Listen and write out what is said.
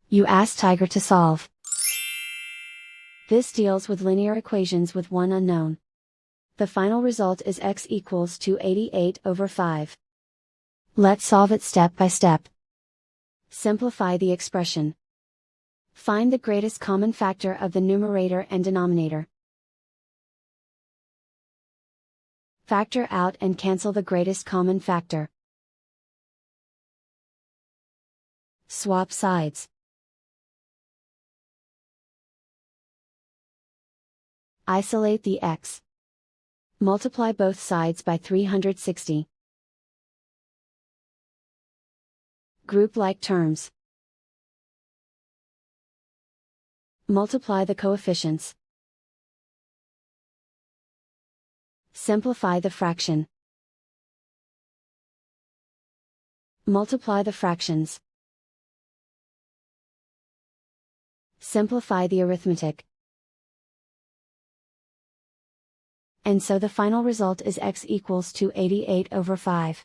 You ask Tiger to solve. This deals with linear equations with one unknown. The final result is x equals 288 over 5. Let's solve it step by step. Simplify the expression. Find the greatest common factor of the numerator and denominator. Factor out and cancel the greatest common factor. Swap sides. Isolate the x. Multiply both sides by 360. Group like terms. Multiply the coefficients. Simplify the fraction. Multiply the fractions. Simplify the arithmetic. And so the final result is x equals 288 over 5.